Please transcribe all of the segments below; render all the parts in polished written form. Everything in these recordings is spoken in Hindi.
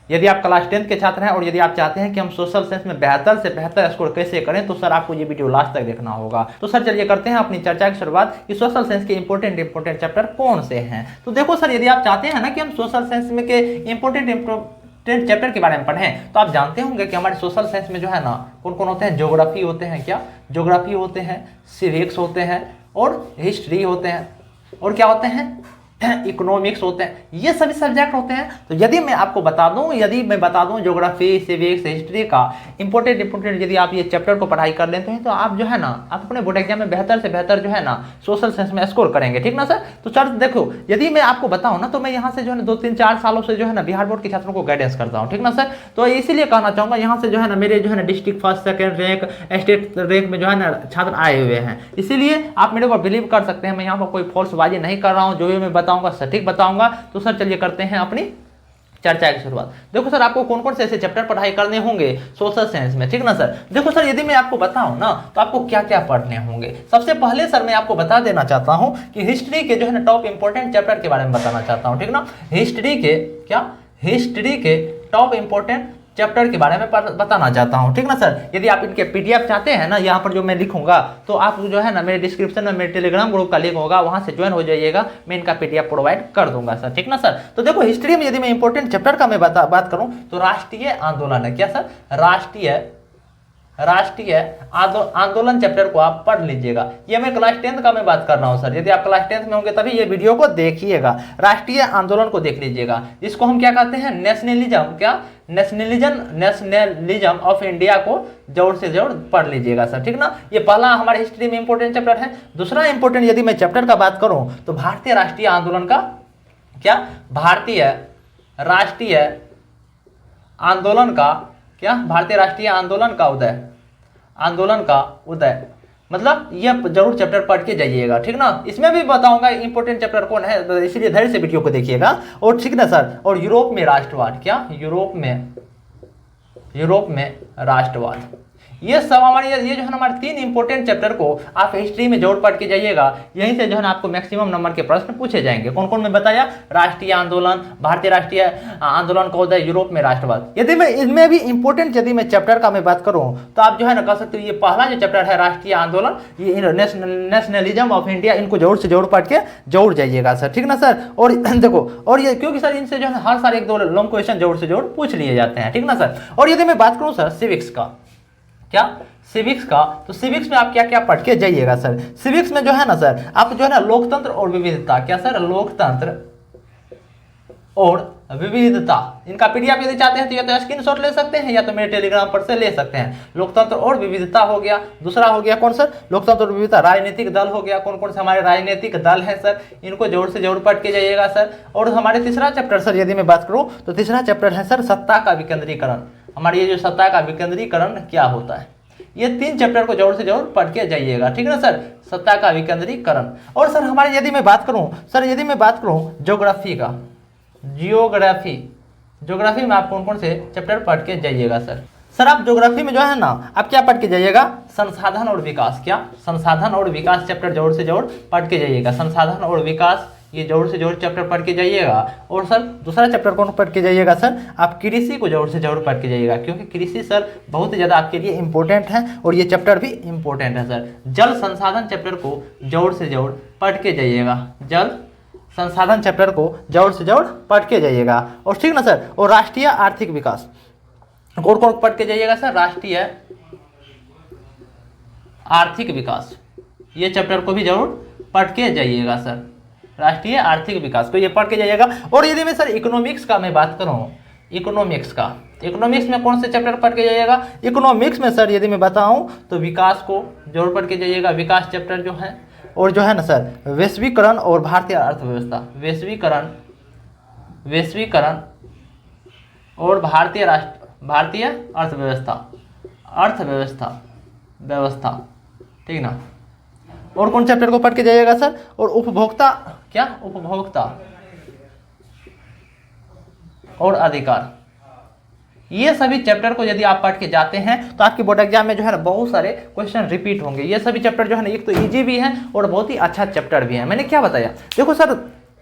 यदि आप क्लास 10 के छात्र हैं और यदि आप चाहते हैं कि हम सोशल साइंस में बेहतर से बेहतर स्कोर कैसे करें, तो सर आपको ये वीडियो लास्ट तक देखना होगा। तो सर चलिए करते हैं अपनी चर्चा की शुरुआत कि सोशल साइंस के इंपॉर्टेंट चैप्टर कौन से हैं। तो देखो सर, यदि आप चाहते हैं ना कि हम सोशल साइंस में के इंपॉर्टेंट चैप्टर के बारे में पढ़ें, तो आप जानते होंगे कि हमारे सोशल साइंस में जो है ना कौन कौन होते हैं। ज्योग्राफी होते हैं, क्या ज्योग्राफी होते हैं, सिविक्स होते हैं और हिस्ट्री होते हैं, और क्या होते हैं, इकोनॉमिक्स होते हैं। ये सभी सब्जेक्ट होते हैं। तो यदि मैं आपको बता दूं ज्योग्राफी, सिविक्स, हिस्ट्री का इंपॉर्टेंट यदि आप ये चैप्टर को पढ़ाई कर लेते हैं, तो आप जो है ना आप अपने बोर्ड एग्जाम में बेहतर से बेहतर जो है ना सोशल साइंस में स्कोर करेंगे, ठीक ना सर। तो सर देखो, यदि मैं आपको बताऊं ना, तो मैं यहाँ से जो है ना 2-3-4 सालों से जो है ना बिहार बोर्ड के छात्रों को गाइडेंस करता हूँ, ठीक ना सर। तो इसीलिए कहना चाहूंगा, यहाँ से जो है ना मेरे जो है ना district first second rank, state rank में जो है ना छात्र आए हुए हैं। इसीलिए आप मेरे को बिलीव कर सकते हैं, मैं यहाँ पर कोई फॉल्सबाजी नहीं कर रहा हूँ, जो भी मैं बताऊंगा सटीक बताऊंगा। तो सर चलिए करते हैं अपनी चर्चा की शुरुआत। देखो सर, आपको कौन कौन से ऐसे चैप्टर पढ़ाई करने होंगे सोशल साइंस में, ठीक ना सर। देखो सर, यदि मैं आपको बताऊं ना, तो आपको क्या क्या पढ़ने होंगे। सबसे पहले सर मैं आपको बता देना चाहता हूं कि हिस्ट्री के जो है ना टॉप इंपॉर्टेंट चैप्टर के बारे में बताना चाहता हूं, ठीक ना। हिस्ट्री के टॉप इंपॉर्टेंट चैप्टर के बारे में बताना चाहता हूं, ठीक ना सर। यदि आप इनके पीडीएफ चाहते हैं ना, यहाँ पर जो मैं लिखूंगा, तो आप जो है ना मेरे डिस्क्रिप्शन में मेरे टेलीग्राम ग्रुप का लिंक होगा, वहां से ज्वाइन हो जाइएगा, मैं इनका पीडीएफ प्रोवाइड कर दूंगा सर, ठीक ना सर। तो देखो, हिस्ट्री में यदि मैं इंपॉर्टेंट चैप्टर का मैं बात करूं, तो राष्ट्रीय आंदोलन है, क्या सर, राष्ट्रीय आंदोलन चैप्टर को आप पढ़ लीजिएगा। ये मैं क्लास 10th का मैं बात कर रहा हूं सर। यदि आप क्लास 10th में होंगे तभी ये वीडियो को देखिएगा। राष्ट्रीय आंदोलन को देख लीजिएगा, इसको हम क्या कहते हैं, नेशनलिज्म ऑफ इंडिया को जोर से जोर पढ़ लीजिएगा सर, ठीक ना। ये पहला हमारे हिस्ट्री में इंपॉर्टेंट चैप्टर है। दूसरा इंपॉर्टेंट यदि मैं चैप्टर का बात करूं, तो भारतीय राष्ट्रीय आंदोलन का क्या, भारतीय राष्ट्रीय आंदोलन का उदय, मतलब ये जरूर चैप्टर पढ़ के जाइएगा, ठीक ना। इसमें भी बताऊंगा इंपॉर्टेंट चैप्टर कौन है, तो इसलिए धैर्य से वीडियो को देखिएगा, और ठीक ना सर। और यूरोप में राष्ट्रवाद, क्या, यूरोप में राष्ट्रवाद, ये सब हमारे ये जो है हमारे 3 इंपॉर्टेंट चैप्टर को आप हिस्ट्री में जोड़ पढ़ के जाइएगा। यहीं से जो है ना आपको मैक्सिमम नंबर के प्रश्न पूछे जाएंगे। कौन कौन मैं बताया, राष्ट्रीय आंदोलन, भारतीय राष्ट्रीय आंदोलन का उदय, यूरोप में राष्ट्रवाद। यदि मैं इनमें भी इंपॉर्टेंट यदि मैं चैप्टर का मैं बात करूं, तो आप जो है ना कह सकते हो, ये पहला जो चैप्टर है राष्ट्रीय आंदोलन, ये नेशनलिज्म ऑफ इंडिया, इनको जोड़ से जोड़ पढ़ के जोड़ जाइएगा सर, ठीक ना सर। और देखो, और ये क्योंकि सर इनसे जो है हर साल 1-2 लॉन्ग क्वेश्चन जोड़ से जोड़ पूछ लिए जाते हैं, ठीक ना सर। और यदि मैं बात करूं सर सिविक्स का, क्या, सिविक्स का, तो सिविक्स में आप क्या क्या पढ़ के जाइएगा सर। सिविक्स में जो है ना सर, आप जो है ना लोकतंत्र और विविधता, क्या सर, लोकतंत्र और विविधता, इनका पीडीएफ यदि चाहते हैं तो या तो स्क्रीनशॉट ले सकते हैं, या तो मेरे टेलीग्राम पर से ले सकते हैं। लोकतंत्र और विविधता हो गया। दूसरा हो गया कौन सर, लोकतंत्र और विविधता, राजनीतिक दल हो गया, कौन कौन से हमारे राजनीतिक दल हैं सर, इनको जोड़ से जोड़ पढ़ के जाइएगा सर। और हमारे तीसरा चैप्टर सर यदि मैं बात करूँ, तो तीसरा चैप्टर है सर सत्ता का विकेंद्रीकरण। हमारी ये जो सत्ता का विकेंद्रीकरण क्या होता है, ये 3 चैप्टर को जोड़ से जोड़ पढ़ के जाइएगा, ठीक है सर, सत्ता का विकेंद्रीकरण। और सर हमारे यदि मैं बात करूं ज्योग्राफी का, ज्योग्राफी में आप कौन कौन से चैप्टर पढ़ के जाइएगा सर। आप ज्योग्राफी में जो है ना आप क्या पढ़ के जाइएगा, संसाधन और विकास, क्या, संसाधन और विकास चैप्टर जोड़ से जोड़ पढ़ के जाइएगा। संसाधन और विकास, ये जोड़ से जोड़ चैप्टर पढ़ के जाइएगा। और सर दूसरा चैप्टर कौन पढ़ के जाइएगा सर, आप कृषि को जोड़ से जोड़ पढ़ के जाइएगा, क्योंकि कृषि सर बहुत ही ज़्यादा आपके लिए इंपॉर्टेंट है, और ये चैप्टर भी इंपॉर्टेंट है सर। जल संसाधन चैप्टर को जोड़ से जोड़ पढ़ के जाइएगा, जल संसाधन चैप्टर को जोड़ से जोड़ पढ़ के जाइएगा, और ठीक ना सर। और राष्ट्रीय आर्थिक विकास कौन कौन पढ़ के जाइएगा सर, राष्ट्रीय आर्थिक विकास, ये चैप्टर को भी जरूर पढ़ के जाइएगा सर, राष्ट्रीय आर्थिक विकास को ये पढ़ के जाइएगा। और यदि मैं सर इकोनॉमिक्स का मैं बात करूँ, इकोनॉमिक्स में कौन से चैप्टर पढ़ के जाइएगा, इकोनॉमिक्स में सर यदि मैं बताऊं तो विकास को जोड़ पढ़ के जाइएगा, विकास चैप्टर जो है। और जो है ना सर वैश्वीकरण और भारतीय अर्थव्यवस्था, वैश्वीकरण और भारतीय अर्थव्यवस्था, ठीक ना। और कौन चैप्टर को पढ़ के जाइएगा सर, और उपभोक्ता, क्या, उपभोक्ता और अधिकार, ये सभी चैप्टर को यदि आप पढ़ के जाते हैं तो आपके बोर्ड एग्जाम में जो है ना बहुत सारे क्वेश्चन रिपीट होंगे। ये सभी चैप्टर जो है ना एक तो इजी भी है और बहुत ही अच्छा चैप्टर भी है। मैंने क्या बताया, देखो सर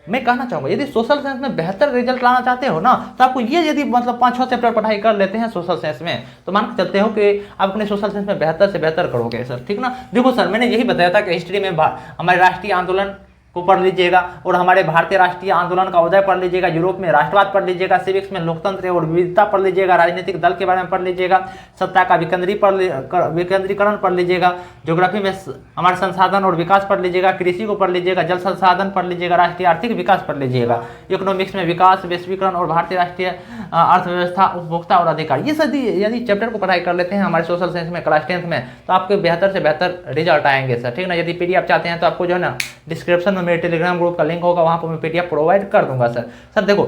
मैं कहना चाहूँगा यदि सोशल साइंस में बेहतर रिजल्ट लाना चाहते हो ना, तो आपको ये यदि मतलब 5-6 चैप्टर पढ़ाई कर लेते हैं सोशल साइंस में, तो मान के चलते हो कि आप अपने सोशल साइंस में बेहतर से बेहतर करोगे सर, ठीक ना। देखो सर, मैंने यही बताया था कि हिस्ट्री में हमारे राष्ट्रीय आंदोलन को पढ़ लीजिएगा, और हमारे भारतीय राष्ट्रीय आंदोलन का उदय पढ़ लीजिएगा, यूरोप में राष्ट्रवाद पढ़ लीजिएगा, सिविक्स में लोकतंत्र और विविधता पढ़ लीजिएगा, राजनीतिक दल के बारे में पढ़ लीजिएगा, सत्ता का विकेंद्रीकरण पढ़ लीजिएगा, ज्योग्राफी में हमारे संसाधन और विकास पढ़ लीजिएगा, कृषि को पढ़ लीजिएगा, जल संसाधन पढ़ लीजिएगा, राष्ट्रीय आर्थिक विकास पढ़ लीजिएगा, इकोनॉमिक्स में विकास, वैश्वीकरण और भारतीय राष्ट्रीय अर्थव्यवस्था, उपभोक्ता और अधिकार। ये सभी यदि चैप्टर को पढ़ाई कर लेते हैं हमारे सोशल साइंस में क्लास 10th में, तो आपके बेहतर से बेहतर रिजल्ट आएंगे सर, ठीक ना। यदि पीडीएफ चाहते हैं तो आपको जो है ना डिस्क्रिप्शन में मेरे टेलीग्राम ग्रुप का लिंक होगा, वहाँ पर मैं पीडीएफ प्रोवाइड कर दूंगा सर। सर देखो,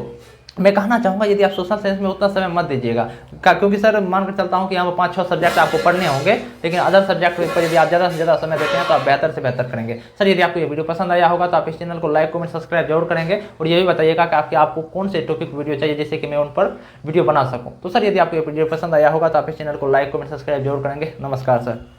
मैं कहना चाहूँगा यदि आप सोशल साइंस में उतना समय मत दीजिएगा, क्योंकि सर मान कर चलता हूँ कि यहाँ पर 5-6 सब्जेक्ट आपको पढ़ने होंगे, लेकिन अदर सब्जेक्ट पर यदि आप ज़्यादा से ज़्यादा समय देते हैं तो आप बेहतर से बेहतर करेंगे। सर यदि आपको ये वीडियो पसंद आया होगा तो आप इस चैनल को लाइक कमेंट सब्सक्राइब जरूर करेंगे, और ये भी बताइएगा कि आपको कौन से टॉपिक वीडियो चाहिए जिससे कि मैं उन पर वीडियो बना सकूँ। तो सर यदि आपको ये वीडियो पसंद आया होगा तो आप इस चैनल को लाइक कमेंट सब्सक्राइब जरूर करेंगे। नमस्कार सर।